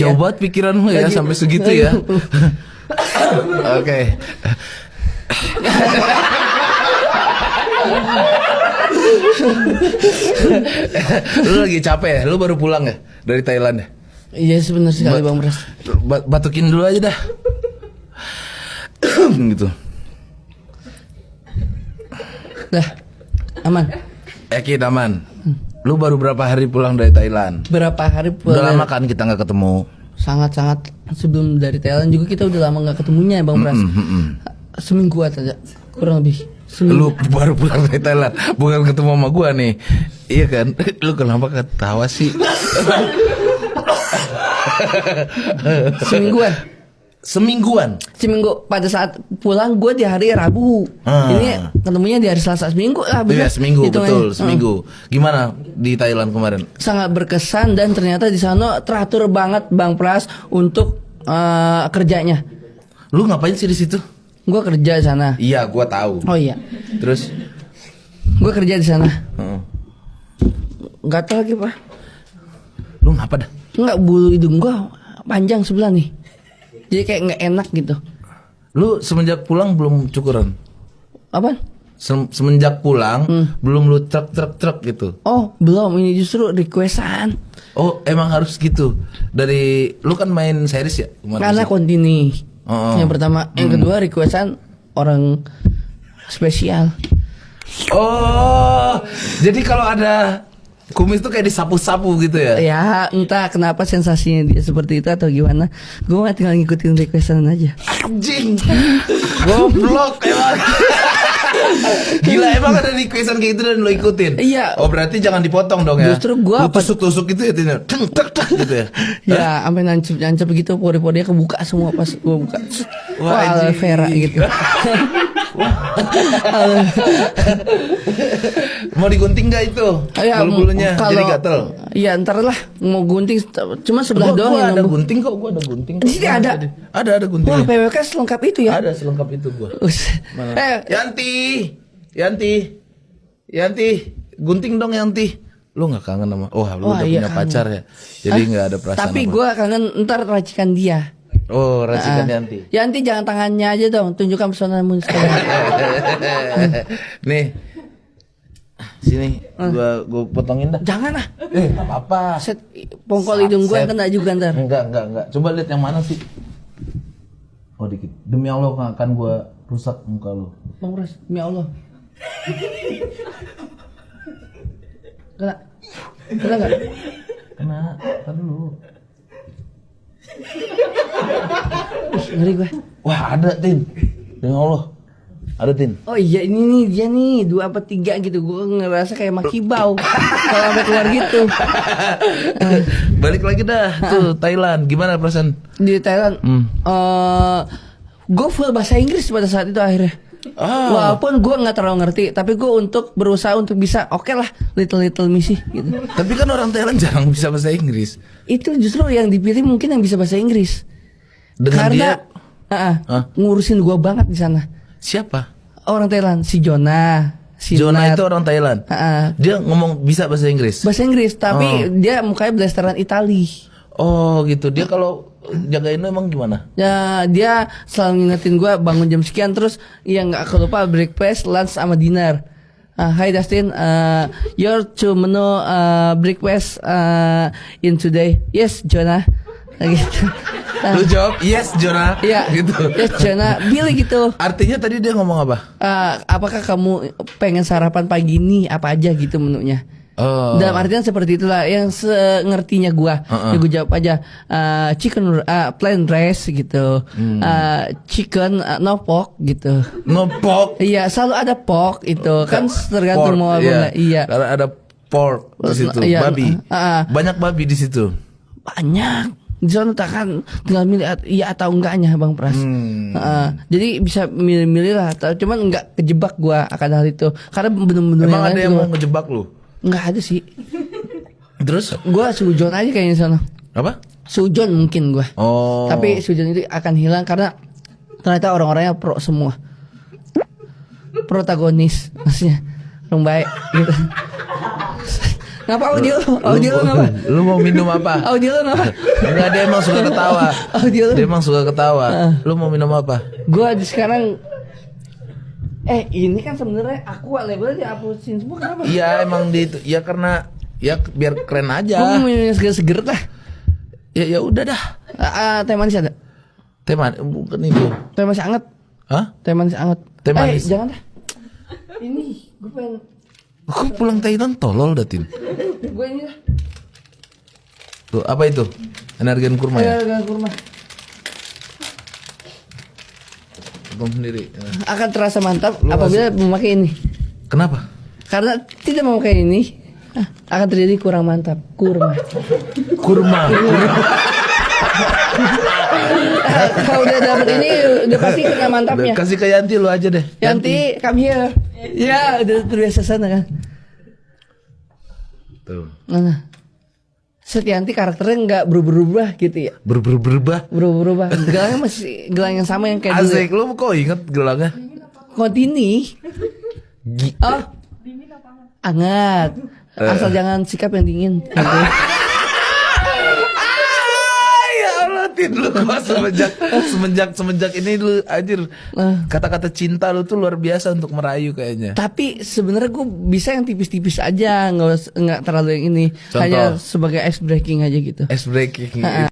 Jauh banget pikiranmu ya sampai segitu ya. Oke. Lu lagi capek ya? Lu baru pulang ya dari Thailand ya? Iya sebenarnya sekali Bang Pras. Batukin dulu aja dah. Gitu. Dah. Aman. Yakin aman. Lu baru berapa hari pulang dari Thailand? Berapa hari pulang? Udah lama kan kita nggak ketemu. Sangat-sangat sebelum dari Thailand juga kita udah lama nggak ketemunya Bang Pras. Seminggu aja kurang lebih. Lu baru pulang dari Thailand, bukan ketemu sama gua nih. Iya kan? Lu kenapa ketawa sih? Semingguan. Seminggu pada saat pulang gue di hari Rabu. Ini ketemunya di hari Selasa. Seminggu lah. Iya seminggu betul seminggu. Gimana di Thailand kemarin? Sangat berkesan dan ternyata di sana teratur banget Bang Pras untuk kerjanya. Lu ngapain sih di situ? Gue kerja di sana. Iya gue tahu. Oh iya. Terus? Gue kerja di sana. Gak tau lagi Pak. Lu ngapa dah? Enggak, bulu hidung gue panjang sebelah nih. Jadi kayak nggak enak gitu. Lu semenjak pulang belum cukuran? Apa? Semenjak pulang belum lu truk gitu. Oh belum, ini justru requestan. Oh emang harus gitu. Dari lu kan main series ya? Karena kontinu. Yang pertama, yang kedua requestan orang spesial. Oh jadi kalau ada kumis tuh kayak disapu-sapu gitu ya? Ya entah kenapa sensasinya dia seperti itu atau gimana. Gue mah tinggal ngikutin requestan aja. Anjing. Goblok emang. Gila emang ada requestan kayak gitu dan lo ikutin? Iya. Oh berarti jangan dipotong dong ya? Justru gue tusuk-tusuk gitu ya Tina? Gitu ya? Ya sampai nancep gitu pori-porinya kebuka semua pas gue buka. Wah aloe vera gitu. Mau digunting gak itu? Bulu-bulunya jadi gatel? Iya ntar lah mau gunting. Cuma sebelah doang yang ada nambah. gunting kok. Gue ada gunting. Di sini ada? Ada gunting. Wah PWK selengkap itu ya? Ada selengkap itu gue. Yanti, gunting dong Yanti. Lu nggak kangen sama? Oh lu udah punya pacar ya? Jadi nggak ada perasaan. Tapi gue kangen ntar racikan dia. Oh racikan Yanti. Yanti jangan tangannya aja dong. Tunjukkan pesonamu sekarang. Nih. Sini gua potongin dah. Jangan lah. Enggak apa-apa. Set pongkol hidung gua kena juga ntar. Enggak. Coba lihat yang mana sih? Oh dikit. Demi Allah nggak akan gua rusak muka lu. Bang Pras, demi Allah. Kena nggak? Kena. Tar dulu. Ngeri gue. Wah ada Tin. Demi Allah. Ada Tin. Oh iya ini nih dia nih 2 apa 3 gitu. Gue ngerasa kayak makibau kalau sampai keluar gitu. Balik lagi dah tuh Thailand. Gimana perasaan? Di Thailand. Gue full bahasa Inggris pada saat itu akhirnya. Walaupun gue nggak terlalu ngerti, tapi gue untuk berusaha untuk bisa oke lah little misi gitu. Tapi kan orang Thailand jarang bisa bahasa Inggris. Itu justru yang dipilih mungkin yang bisa bahasa Inggris. Dengan karena dia, ngurusin gue banget di sana. Siapa? Orang Thailand, si Jonah. Jonah itu orang Thailand. Dia ngomong bisa bahasa Inggris. Bahasa Inggris, tapi dia mukanya blasteran Itali. Oh gitu. Dia kalau jagain lo emang gimana? Ya dia selalu ngingetin gue bangun jam sekian terus ya nggak kelupa breakfast, lunch sama dinner. Hi Dustin, your two menu breakfast in today. Yes Jonah. Gitu. Lu jawab yes Jonah. Iya gitu. Yes Jonah. Billy gitu. Artinya tadi dia ngomong apa? Apakah kamu pengen sarapan pagi ini apa aja gitu menunya? Dalam artian seperti itulah yang ngertinya gua. Ya gua jawab aja chicken plain rice gitu. Chicken no pork gitu. No pork. Iya, selalu ada pork itu. Kan tergantung mau apa. Iya. Karena ada pork di situ, babi. Banyak babi di situ. Banyak. Di sana kan tinggal milih iya atau enggaknya Bang Pras. Jadi bisa milih-milih lah. Cuman enggak kejebak gua akan hal itu. Karena bener-bener emang ada yang mau ngejebak lu? Enggak ada sih. Terus? Gua sujon aja kayaknya sana. Apa? Sujon mungkin gua. Tapi sujon itu akan hilang karena ternyata orang-orangnya pro semua. Protagonis maksudnya. Orang baik gitu. Ngapa audio lo ngapa? Lu mau minum apa? Audio lo ngapa? Enggak, dia emang suka ketawa. Audio lo. Dia emang suka ketawa. Lu mau minum apa? Gua sekarang ini kan sebenarnya aku label dihapusin semua kenapa? Iya emang di itu. Ya karena ya biar keren Gua aja. mau minum yang seger-seger lah. Ya udah dah. Teh manis ada? Teh manis bukan itu. Teh manis anget. Hah? Teh manis anget. Teh manis. Jangan dah. Ini gue pengen. Aku pulang Thailand tolol datin. Gue ini lah. Tuh apa itu? Energen kurma ya? Energen kurma. Potong sendiri. Akan terasa mantap apabila memakai ini. Kenapa? Karena tidak memakai ini akan terjadi kurang mantap. Kurma. Kalau udah dapet ini udah pasti kena mantapnya. Kasih ke Yanti lu aja deh. Yanti, come here. Ya, udah terbiasa sana kan. Tuh. Nah, Setianti karakternya nggak berubah-ubah gitu ya. Berubah. Berubah. Gelangnya masih gelang yang sama yang kayak dulu. Asik, lu kok inget gelangnya? Kontini. Oh. Hangat. Asal jangan sikap yang dingin. Ya Allah, Tin, lu kok semenjak ini lu anjir. Kata-kata cinta lu tuh luar biasa untuk merayu kayaknya. Tapi sebenarnya gue bisa yang tipis-tipis aja, nggak terlalu yang ini. Contoh? Hanya sebagai ice breaking aja gitu. Ice breaking.